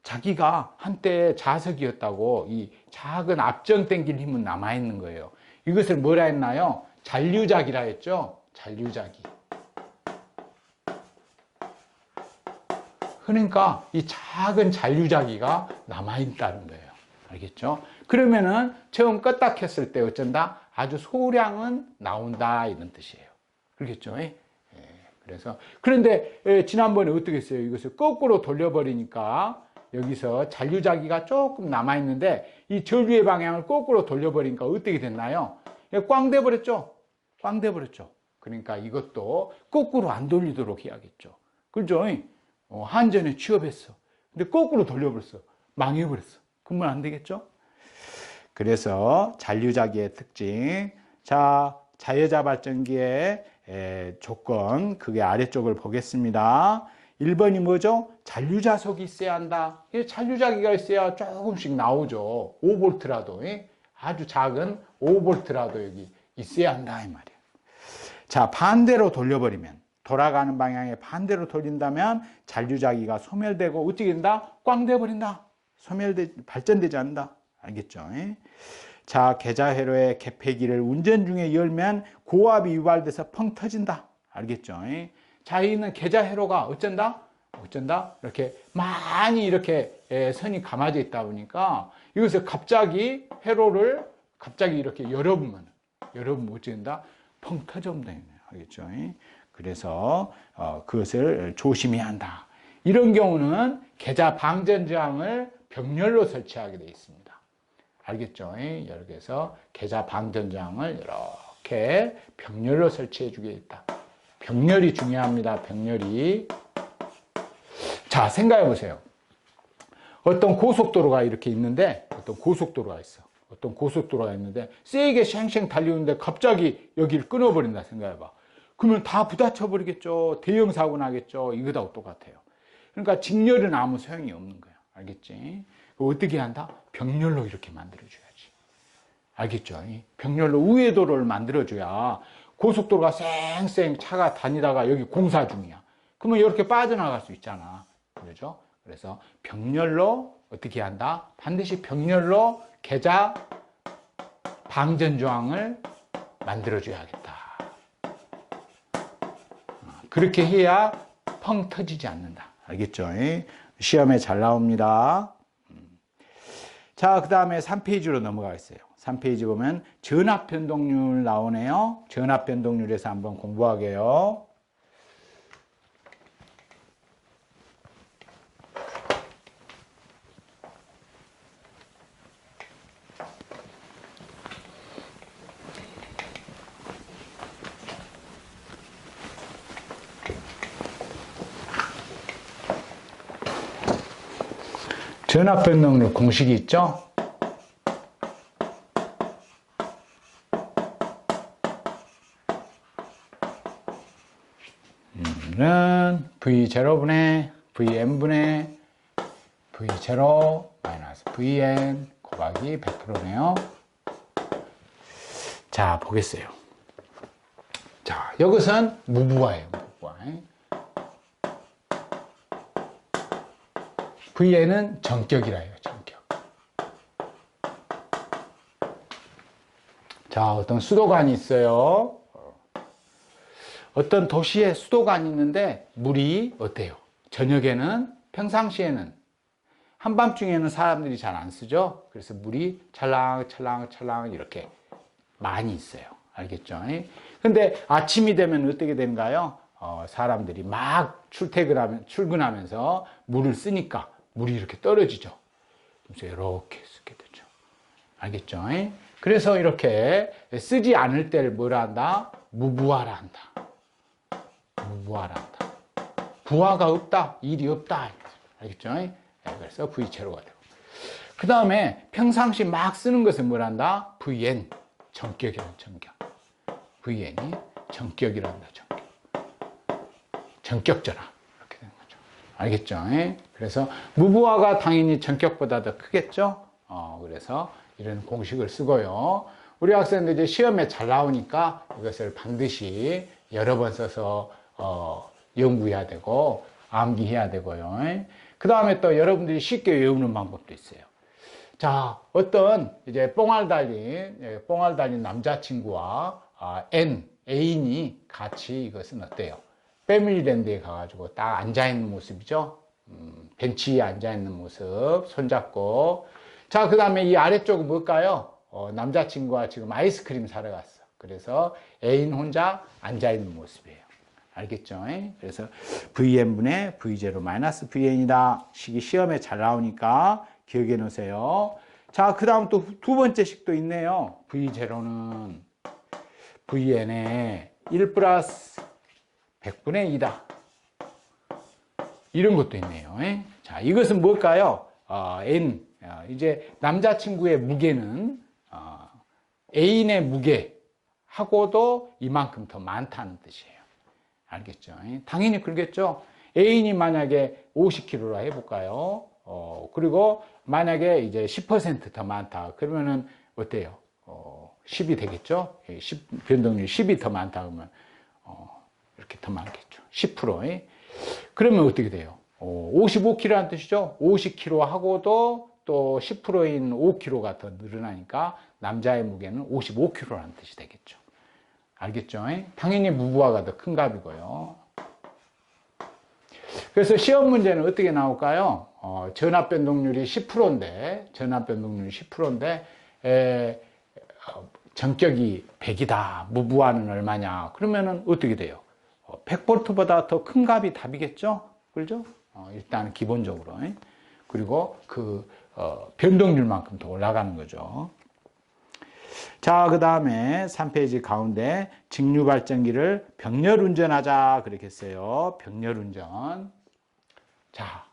자기가 한때 자석이었다고 이 작은 앞정 당길 힘은 남아있는 거예요. 이것을 뭐라 했나요? 잔류작이라 했죠. 잔류작이. 그러니까 이 작은 잔류작이가 남아있다는 거예요. 알겠죠? 그러면은 처음 껐다 켰을 때 어쩐다? 아주 소량은 나온다, 이런 뜻이에요. 그렇겠죠? 예. 그래서 그런데 지난번에 어떻게 했어요? 이것을 거꾸로 돌려버리니까 여기서 잔류자기가 조금 남아있는데 이 전류의 방향을 거꾸로 돌려버리니까 어떻게 됐나요? 꽝 돼버렸죠? 꽝 돼버렸죠? 그러니까 이것도 거꾸로 안 돌리도록 해야겠죠. 그죠? 한전에 취업했어. 근데 거꾸로 돌려버렸어. 망해버렸어. 그러면 안 되겠죠? 그래서 잔류자기의 특징. 자, 자여자 발전기의 조건, 그게 아래쪽을 보겠습니다. 1번이 뭐죠? 잔류자석이 있어야 한다. 잔류자기가 있어야 조금씩 나오죠. 5V라도, 아주 작은 5V라도 여기 있어야 한다, 이 말이에요. 자, 반대로 돌려버리면, 돌아가는 방향에 반대로 돌린다면 잔류자기가 소멸되고 어떻게 된다? 꽝 돼버린다. 발전되지 않는다. 알겠죠? 자, 계좌회로의 개폐기를 운전 중에 열면 고압이 유발돼서 펑 터진다. 알겠죠? 자, 있는 계좌회로가 어쩐다? 이렇게 많이 이렇게 선이 감아져 있다 보니까 이것을 갑자기 회로를 갑자기 이렇게 열어보면 어쩐다? 펑 터져온다. 알겠죠? 그래서 그것을 조심해야 한다. 이런 경우는 계좌 방전장을 병렬로 설치하게 되어 있습니다. 알겠죠? 이렇게 해서 계좌 방전장을 이렇게 병렬로 설치해 주게 있다. 병렬이 중요합니다. 병렬이. 자, 생각해 보세요. 어떤 고속도로가 이렇게 있는데, 어떤 고속도로가 있는데 세게 쉥쉥 달리는데 갑자기 여기를 끊어버린다 생각해 봐. 그러면 다 부딪혀 버리겠죠. 대형 사고 나겠죠. 이거하고 똑같아요. 그러니까 직렬은 아무 소용이 없는 거야. 알겠지? 어떻게 한다? 병렬로 이렇게 만들어줘야지. 알겠죠? 병렬로 우회도로를 만들어줘야 고속도로가 쌩쌩 차가 다니다가 여기 공사 중이야. 그러면 이렇게 빠져나갈 수 있잖아. 그렇죠? 그래서 병렬로 어떻게 한다? 반드시 병렬로 계좌 방전조항을 만들어줘야겠다. 그렇게 해야 펑 터지지 않는다. 알겠죠? 시험에 잘 나옵니다. 자, 그 다음에 3페이지로 넘어가겠어요. 3페이지 보면 전압변동률 나오네요. 전압변동률에서 한번 공부하게요. 전압변동률 공식이 있죠? 는 V0분의 Vn분의 V0 마이너스 Vn 곱하기 100%네요. 자, 보겠어요. 자, 이것은 무부하예요. 무부하. Vn은 전격이라 해요. 전격. 자, 어떤 수도관이 있어요. 어떤 도시에 수도관이 있는데 물이 어때요? 저녁에는, 평상시에는, 한밤중에는 사람들이 잘 안 쓰죠? 그래서 물이 찰랑찰랑 이렇게 많이 있어요. 알겠죠? 근데 아침이 되면 어떻게 되는가요? 사람들이 막 출근하면서 물을 쓰니까 물이 이렇게 떨어지죠. 그래서 이렇게 쓰게 되죠. 알겠죠? 그래서 이렇게 쓰지 않을 때를 뭐라 한다? 무부하라 한다. 무부하라 한다. 부하가 없다. 일이 없다. 알겠죠? 그래서 V0가 되고. 그 다음에 평상시 막 쓰는 것을 뭐라 한다? Vn. 전격이라는 전격. Vn이 전격이라 한다. 전격. 전격전압. 이렇게 되는 거죠. 알겠죠? 그래서 무부하가 당연히 전격보다 더 크겠죠? 그래서 이런 공식을 쓰고요. 우리 학생들 이제 시험에 잘 나오니까 이것을 반드시 여러 번 써서 연구해야 되고, 암기해야 되고요. 그 다음에 또 여러분들이 쉽게 외우는 방법도 있어요. 자, 어떤 이제 뽕알 달린 남자친구와 애인이 같이 이것은 어때요? 패밀리랜드에 가가지고 딱 앉아있는 모습이죠. 벤치에 앉아있는 모습, 손잡고. 자, 그 다음에 이 아래쪽은 뭘까요? 남자친구와 지금 아이스크림 사러 갔어. 그래서 애인 혼자 앉아있는 모습이에요. 알겠죠? 그래서 VN분의 V0 마이너스 VN이다. 식이 시험에 잘 나오니까 기억해 놓으세요. 자, 그 다음 또 두 번째 식도 있네요. V0는 VN의 1 플러스 100분의 2다. 이런 것도 있네요. 자, 이것은 뭘까요? N. 이제 남자친구의 무게는 애인의 무게하고도 이만큼 더 많다는 뜻이에요. 알겠죠? 당연히 그러겠죠? 애인이 만약에 50kg라 해볼까요? 그리고 만약에 이제 10% 더 많다. 그러면은 어때요? 10이 되겠죠? 변동률 10이 더 많다 그러면 이렇게 더 많겠죠. 10%. 그러면 어떻게 돼요? 55kg라는 뜻이죠. 50kg 하고도 또 10%인 5kg가 더 늘어나니까 남자의 무게는 55kg라는 뜻이 되겠죠. 알겠죠? 당연히 무부하가 더 큰 값이고요. 그래서 시험 문제는 어떻게 나올까요? 전압 변동률이 10%인데, 전격이 100이다. 무부하는 얼마냐? 그러면은 어떻게 돼요? 100V보다 더 큰 값이 답이겠죠? 그렇죠? 일단 기본적으로. 그리고 그 변동률만큼 더 올라가는 거죠. 자, 그 다음에 3페이지 가운데 직류 발전기를 병렬 운전하자 그렇게 했어요. 병렬 운전. 자,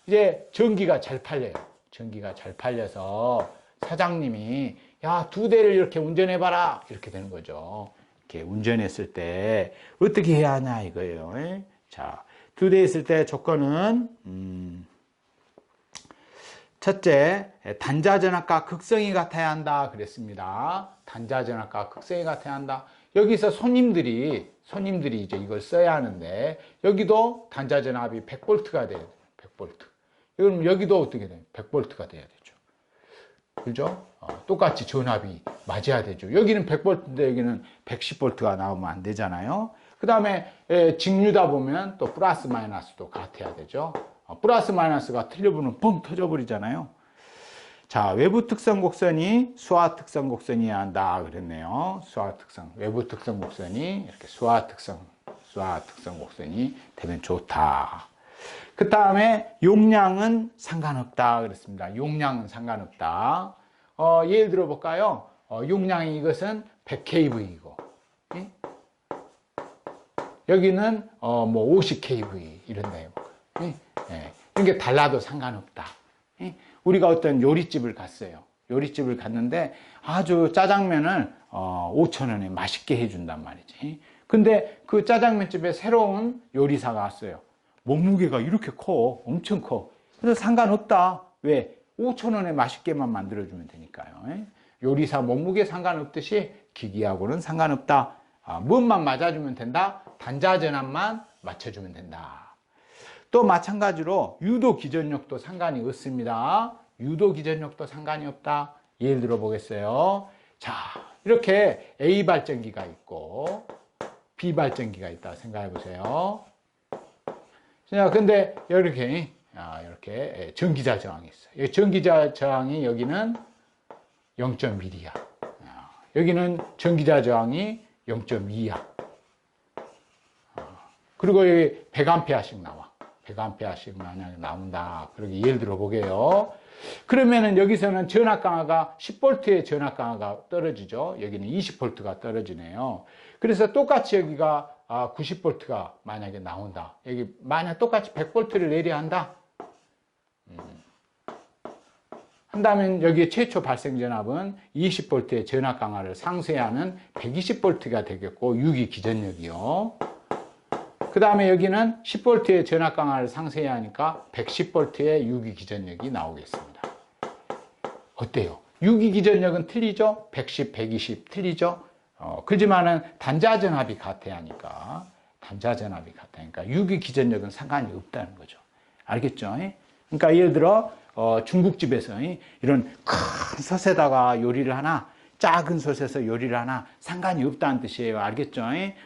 이제 전기가 잘 팔려요. 전기가 잘 팔려서 사장님이 야, 2대를 이렇게 운전해봐라 이렇게 되는 거죠. 이렇게 운전했을 때 어떻게 해야 하냐 이거예요. 자, 2대 했을 때 조건은 첫째, 단자전압과 극성이 같아야 한다 그랬습니다. 단자전압과 극성이 같아야 한다. 여기서 손님들이 이제 이걸 써야 하는데 여기도 단자전압이 100V가 돼야 돼요. 100V. 그럼 여기도 어떻게 돼요? 100V가 돼야 되죠. 그죠? 똑같이 전압이 맞아야 되죠. 여기는 100V인데 여기는 110V가 나오면 안 되잖아요. 그 다음에 직류다 보면 또 플러스 마이너스도 같아야 되죠. 플러스 마이너스가 틀려보면 뻥 터져버리잖아요. 자, 외부 특성 곡선이 수하 특성 곡선이어야 한다 그랬네요. 수하 특성, 외부 특성 곡선이 이렇게 수하 특성 곡선이 되면 좋다. 그 다음에 용량은 상관없다 그랬습니다. 용량은 상관없다. 예를 들어 볼까요? 용량이 이것은 100kV이고 여기는 뭐 50kV 이런다 해볼까요? 이게 달라도 상관없다. 우리가 어떤 요리집을 갔어요. 요리집을 갔는데 아주 짜장면을 5,000원에 맛있게 해준단 말이지. 근데 그 짜장면집에 새로운 요리사가 왔어요. 몸무게가 이렇게 커. 엄청 커. 그래서 상관없다. 왜? 5,000원에 맛있게만 만들어주면 되니까요. 요리사 몸무게 상관없듯이 기기하고는 상관없다. 무엇만 맞아주면 된다? 단자전압만 맞춰주면 된다. 또 마찬가지로 유도 기전력도 상관이 없습니다. 유도 기전력도 상관이 없다. 예를 들어 보겠어요. 자, 이렇게 A 발전기가 있고 B 발전기가 있다 생각해 보세요. 자, 근데 이렇게 전기자 저항이 있어요. 전기자 저항이 여기는 0.1이야. 여기는 전기자 저항이 0.2야. 그리고 여기 100A씩 나와. 100A씩 만약에 나온다. 그렇게 예를 들어 보게요. 그러면은 여기서는 전압 강화가 10V의 전압 강화가 떨어지죠. 여기는 20V가 떨어지네요. 그래서 똑같이 여기가 90V가 만약에 나온다. 여기 만약 똑같이 100V를 내려야 한다. 한다면 여기 최초 발생 전압은 20V의 전압 강화를 상쇄하는 120V가 되겠고 6이 기전력이요. 그 다음에 여기는 10V의 전압 강화를 상쇄해야 하니까 110V의 유기 기전력이 나오겠습니다. 어때요? 유기 기전력은 틀리죠? 110, 120 틀리죠? 그렇지만은 단자 전압이 같아야 하니까 단자전압이 같다니까 유기 기전력은 상관이 없다는 거죠. 알겠죠? 그러니까 예를 들어 중국집에서 이런 큰 솥에다가 요리를 하나 작은 솥에서 요리를 하나 상관이 없다는 뜻이에요. 알겠죠?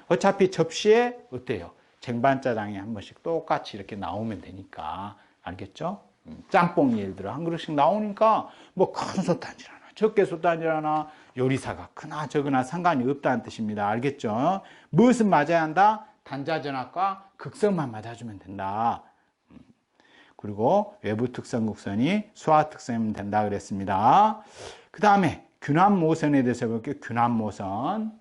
어차피 접시에 어때요? 쟁반짜장이 한 번씩 똑같이 이렇게 나오면 되니까. 알겠죠? 짬뽕이 예를 들어 한 그릇씩 나오니까 뭐 큰 솥단지 하나 적게 솥단지 하나 요리사가 크나 적으나 상관이 없다는 뜻입니다. 알겠죠? 무엇은 맞아야 한다? 단자전압과 극성만 맞아주면 된다. 그리고 외부 특성 곡선이 수화 특성이면 된다 그랬습니다. 그 다음에 균합모선에 대해서 볼게요. 균합모선.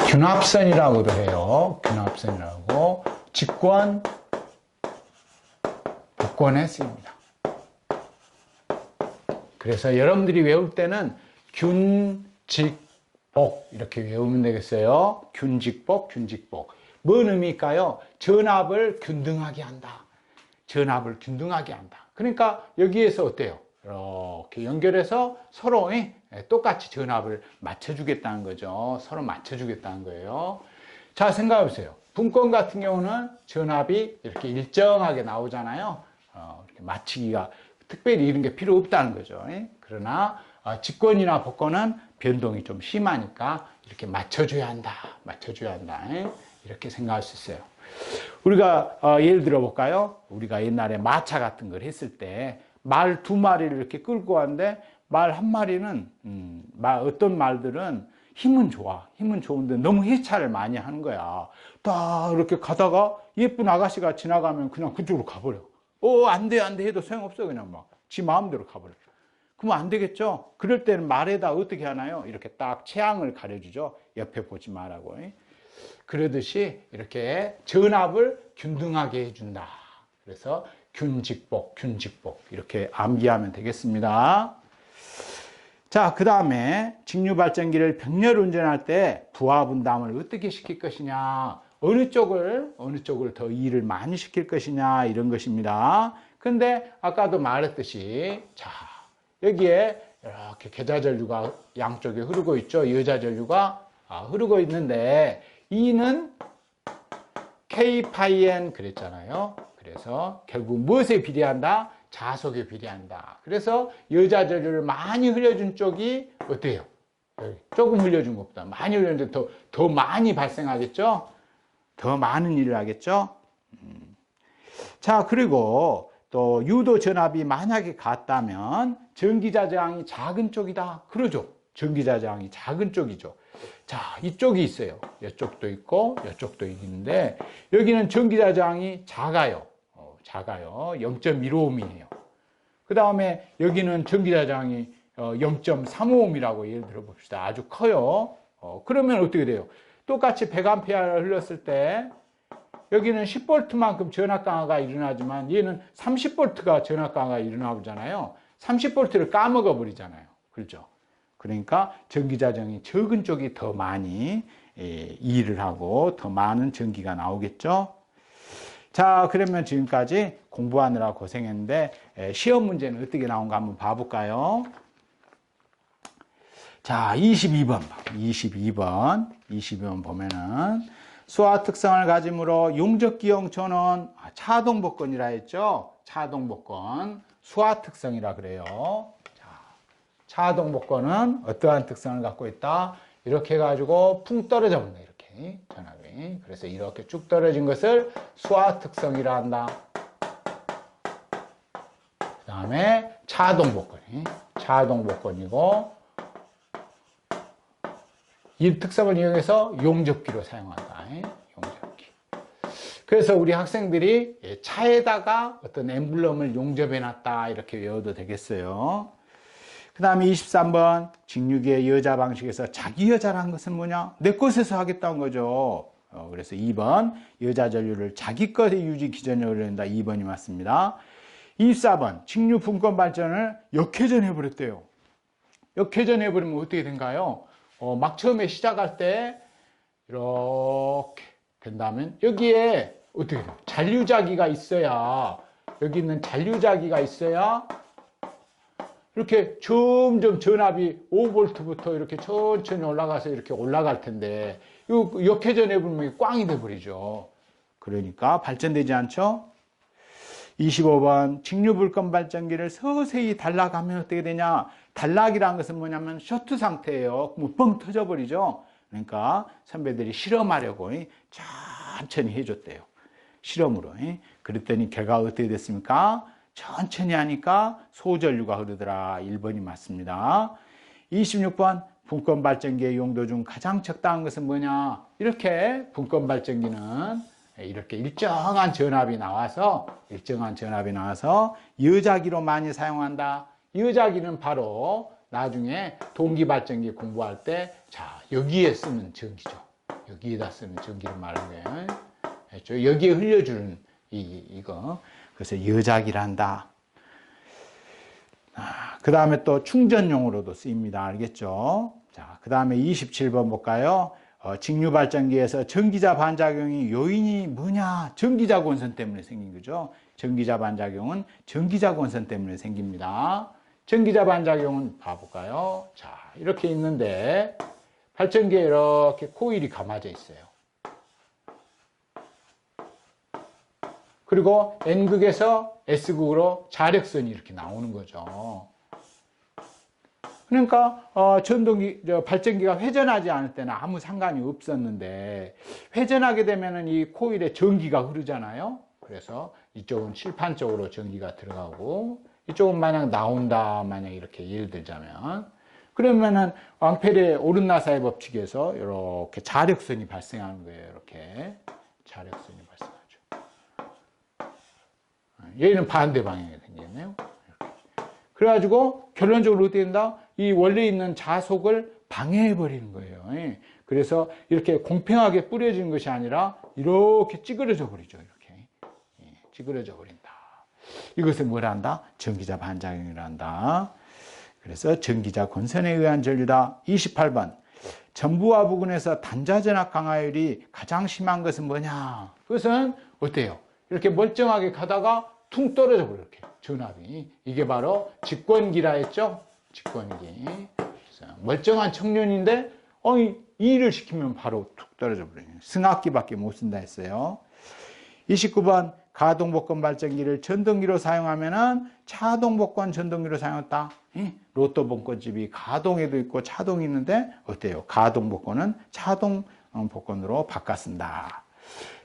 균합선이라고도 해요. 균합선이라고. 직권, 복권에 쓰입니다. 그래서 여러분들이 외울 때는 균, 직, 복 이렇게 외우면 되겠어요. 균직복, 균직복. 뭔 의미일까요? 전압을 균등하게 한다. 전압을 균등하게 한다. 그러니까 여기에서 어때요? 이렇게 연결해서 서로 똑같이 전압을 맞춰주겠다는 거죠. 서로 맞춰주겠다는 거예요. 자, 생각해 보세요. 분권 같은 경우는 전압이 이렇게 일정하게 나오잖아요. 이렇게 맞추기가 특별히 이런 게 필요 없다는 거죠. 그러나 직권이나 복권은 변동이 좀 심하니까 이렇게 맞춰줘야 한다. 맞춰줘야 한다. 이렇게 생각할 수 있어요. 우리가 예를 들어 볼까요? 우리가 옛날에 마차 같은 걸 했을 때 말 두 마리를 이렇게 끌고 왔는데 말 한 마리는 어떤 말들은 힘은 좋아. 힘은 좋은데 너무 해차를 많이 하는 거야. 딱 이렇게 가다가 예쁜 아가씨가 지나가면 그냥 그쪽으로 가버려. 안 돼, 안 돼 해도 소용없어. 그냥 막 지 마음대로 가버려. 그러면 안 되겠죠? 그럴 때는 말에다 어떻게 하나요? 이렇게 딱 체항을 가려주죠. 옆에 보지 말라고. 그러듯이 이렇게 전압을 균등하게 해준다. 그래서 균직복, 균직복 이렇게 암기하면 되겠습니다. 자, 그 다음에 직류발전기를 병렬 운전할 때 부하 분담을 어떻게 시킬 것이냐, 어느 쪽을 더 일을 많이 시킬 것이냐 이런 것입니다. 근데 아까도 말했듯이 자, 여기에 이렇게 계좌전류가 양쪽에 흐르고 있죠. 여자전류가 흐르고 있는데 E는 K-파이-N 그랬잖아요. 그래서 결국 무엇에 비례한다? 자속에 비례한다. 그래서 여자전류를 많이 흘려준 쪽이 어때요? 조금 흘려준 것보다 많이 흘렸는데 더 많이 발생하겠죠? 더 많은 일을 하겠죠? 자, 그리고 또 유도 전압이 만약에 같다면 전기자 저항이 작은 쪽이다. 그러죠. 전기자 저항이 작은 쪽이죠. 자, 이쪽이 있어요. 이쪽도 있고 이쪽도 있는데 여기는 전기자 저항이 작아요. 작아요. 0.15ohm이에요. 그 다음에 여기는 전기자 저항이 0.35ohm이라고 예를 들어 봅시다. 아주 커요. 그러면 어떻게 돼요? 똑같이 100A를 흘렸을 때 여기는 10V만큼 전압 강화가 일어나지만 얘는 30V가 전압 강화가 일어나잖아요. 30V를 까먹어 버리잖아요. 그렇죠? 그러니까 전기자 저항이 적은 쪽이 더 많이 일을 하고 더 많은 전기가 나오겠죠. 자, 그러면 지금까지 공부하느라 고생했는데 시험 문제는 어떻게 나온가 한번 봐볼까요? 자, 22번 보면은 수화 특성을 가지므로 용접기형 전원 차동복권이라 했죠. 차동복권 수화 특성이라 그래요. 자, 차동복권은 어떠한 특성을 갖고 있다? 이렇게 해가지고 풍 떨어져 본다. 이렇게 전압이. 그래서 이렇게 쭉 떨어진 것을 수화 특성이라 한다. 그 다음에 차동복권이고 이 특성을 이용해서 용접기로 사용한다. 용접기. 그래서 우리 학생들이 차에다가 어떤 엠블럼을 용접해 놨다 이렇게 외워도 되겠어요. 그 다음에 23번 직류기의 여자 방식에서 자기 여자라는 것은 뭐냐? 내 것에서 하겠다는 거죠. 그래서 2번 여자 전류를 자기 것의 유지 기전력으로 한다. 2번이 맞습니다. 24번 직류 분권 발전을 역회전 해버렸대요. 역회전 해버리면 어떻게 된가요? 막 처음에 시작할 때 이렇게 된다면 여기에 어떻게 돼요? 잔류자기가 있어야, 여기 있는 잔류자기가 있어야 이렇게 점점 전압이 5V부터 이렇게 천천히 올라가서 이렇게 올라갈 텐데, 이거 역회전 해보면 꽝이 돼버리죠. 그러니까 발전되지 않죠? 25번 직류불건 발전기를 서서히 달락하면 어떻게 되냐? 달락이라는 것은 뭐냐면 쇼트 상태예요. 그럼 뻥 터져버리죠. 그러니까 선배들이 실험하려고 천천히 해줬대요. 실험으로. 그랬더니 결과가 어떻게 됐습니까? 천천히 하니까 소전류가 흐르더라. 1번이 맞습니다. 26번 분권 발전기의 용도 중 가장 적당한 것은 뭐냐? 이렇게 분권 발전기는 이렇게 일정한 전압이 나와서 여자기로 많이 사용한다. 여자기는 바로 나중에 동기발전기 공부할 때, 자, 여기에 쓰는 전기죠. 여기에다 쓰는 전기를 말하는 거예요. 여기에 흘려주는 이거. 그래서 여자기란다. 그 다음에 또 충전용으로도 쓰입니다. 알겠죠? 자, 그 다음에 27번 볼까요? 직류발전기에서 전기자 반작용이 요인이 뭐냐? 전기자 권선 때문에 생긴 거죠. 전기자 반작용은 전기자 권선 때문에 생깁니다. 전기자 반작용은 봐볼까요? 자, 이렇게 있는데 발전기에 이렇게 코일이 감아져 있어요. 그리고 N극에서 S극으로 자력선이 이렇게 나오는 거죠. 그러니까 발전기가 회전하지 않을 때는 아무 상관이 없었는데, 회전하게 되면은 이 코일에 전기가 흐르잖아요. 그래서 이쪽은 칠판 쪽으로 전기가 들어가고, 이쪽은 만약 나온다, 만약 이렇게 예를 들자면, 그러면은 앙페르의 오른나사의 법칙에서 이렇게 자력선이 발생하는 거예요. 이렇게 자력선이 발생하죠. 얘는 반대 방향이 생기겠네요. 그래가지고 결론적으로 어떻게 된다? 이 원래 있는 자속을 방해해 버리는 거예요. 그래서 이렇게 공평하게 뿌려지는 것이 아니라 이렇게 찌그러져 버리죠. 이렇게 찌그러져 버린다. 이것을 뭐라 한다? 전기자 반작용이라 한다. 그래서 전기자 권선에 의한 전류다. 28번 전부와 부근에서 단자전압 강화율이 가장 심한 것은 뭐냐? 그것은 어때요? 이렇게 멀쩡하게 가다가 퉁 떨어져 버려. 이렇게 전압이. 이게 바로 직권기라 했죠? 직권기. 멀쩡한 청년인데 일을 시키면 바로 툭 떨어져 버려요. 승합기밖에 못 쓴다 했어요. 29번 가동복권 발전기를 전동기로 사용하면은 차동복권 전동기로 사용했다. 로또 복권집이 가동에도 있고 차동이 있는데 어때요? 가동복권은 차동복권으로 바꿔 쓴다.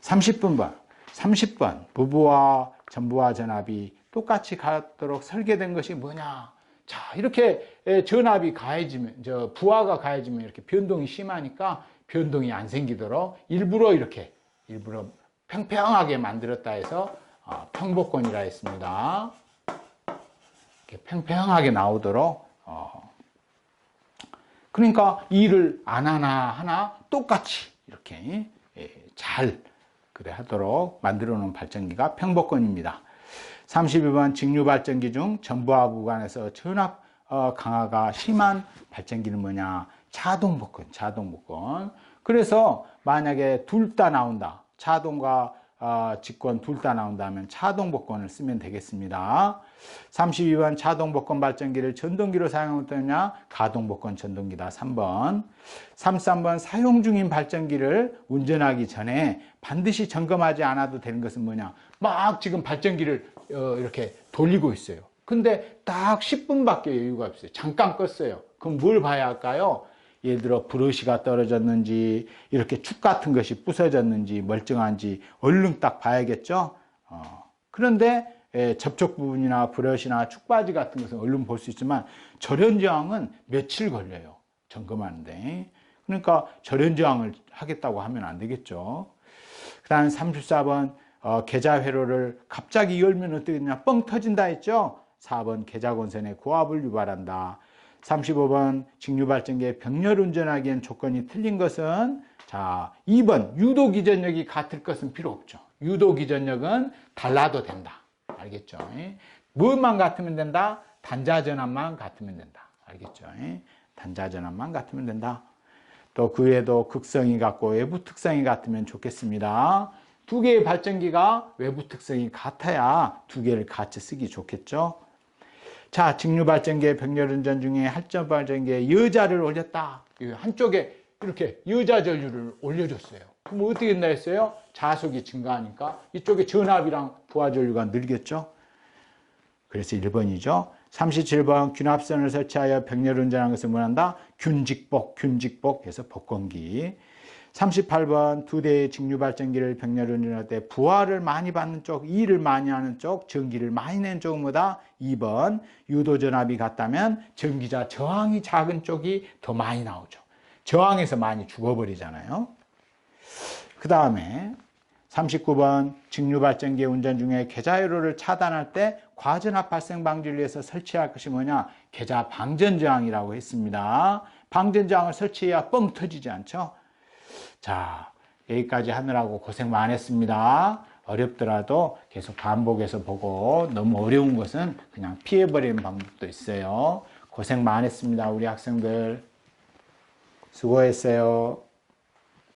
30번 부부와 전부와 전압이 똑같이 가도록 설계된 것이 뭐냐? 자, 이렇게 전압이 가해지면, 부하가 가해지면 이렇게 변동이 심하니까 변동이 안 생기도록 일부러 평평하게 만들었다 해서 평복권이라 했습니다. 이렇게 평평하게 나오도록. 그러니까 일을 안 하나 똑같이 이렇게 잘 하도록 만들어 놓은 발전기가 평복권입니다. 32번 직류발전기 중 전부하 구간에서 전압 강화가 심한 발전기는 뭐냐? 차동복권. 그래서 만약에 둘 다 나온다. 차동과 직권 둘 다 나온다면 차동복권을 쓰면 되겠습니다. 32번 차동복권 발전기를 전동기로 사용했느냐? 가동복권 전동기다. 3번. 33번 사용 중인 발전기를 운전하기 전에 반드시 점검하지 않아도 되는 것은 뭐냐? 막 지금 발전기를 이렇게 돌리고 있어요. 근데 딱 10분밖에 여유가 없어요. 잠깐 껐어요. 그럼 뭘 봐야 할까요? 예를 들어 브러쉬가 떨어졌는지, 이렇게 축 같은 것이 부서졌는지, 멀쩡한지 얼른 딱 봐야겠죠. 그런데 접촉 부분이나 브러쉬나 축바지 같은 것은 얼른 볼 수 있지만 절연저항은 며칠 걸려요. 점검하는데. 그러니까 절연저항을 하겠다고 하면 안 되겠죠. 그 다음 34번 계좌 회로를 갑자기 열면 어떻게 되냐? 뻥 터진다 했죠. 4번 계좌권선의 고압을 유발한다. 35번 직류발전기의 병렬 운전하기엔 조건이 틀린 것은, 자, 2번 유도기전력이 같을 것은 필요 없죠. 유도기전력은 달라도 된다. 알겠죠? 무엇만 같으면 된다? 단자전압만 같으면 된다. 알겠죠? 단자전압만 같으면 된다. 또 그 외에도 극성이 같고 외부 특성이 같으면 좋겠습니다. 두 개의 발전기가 외부 특성이 같아야 두 개를 같이 쓰기 좋겠죠. 자, 직류 발전기의 병렬 운전 중에 할전 발전기에 여자를 올렸다. 한쪽에 이렇게 여자 전류를 올려줬어요. 그럼 어떻게 된다 했어요? 자속이 증가하니까 이쪽에 전압이랑 부하 전류가 늘겠죠. 그래서 1번이죠. 37번 균합선을 설치하여 병렬 운전하는 것을 뭐한다? 균직복 해서 복권기. 38번 두 대의 직류 발전기를 병렬 운전할 때 부하를 많이 받는 쪽, 일을 많이 하는 쪽, 전기를 많이 내는 쪽은 뭐다? 2번 유도 전압이 같다면 전기자 저항이 작은 쪽이 더 많이 나오죠. 저항에서 많이 죽어버리잖아요. 그 다음에 39번 직류 발전기의 운전 중에 계좌회로를 차단할 때 과전압 발생 방지를 위해서 설치할 것이 뭐냐? 계좌 방전 저항이라고 했습니다. 방전 저항을 설치해야 뻥 터지지 않죠? 자, 여기까지 하느라고 고생 많았습니다. 어렵더라도 계속 반복해서 보고 너무 어려운 것은 그냥 피해버리는 방법도 있어요. 고생 많았습니다. 우리 학생들 수고했어요.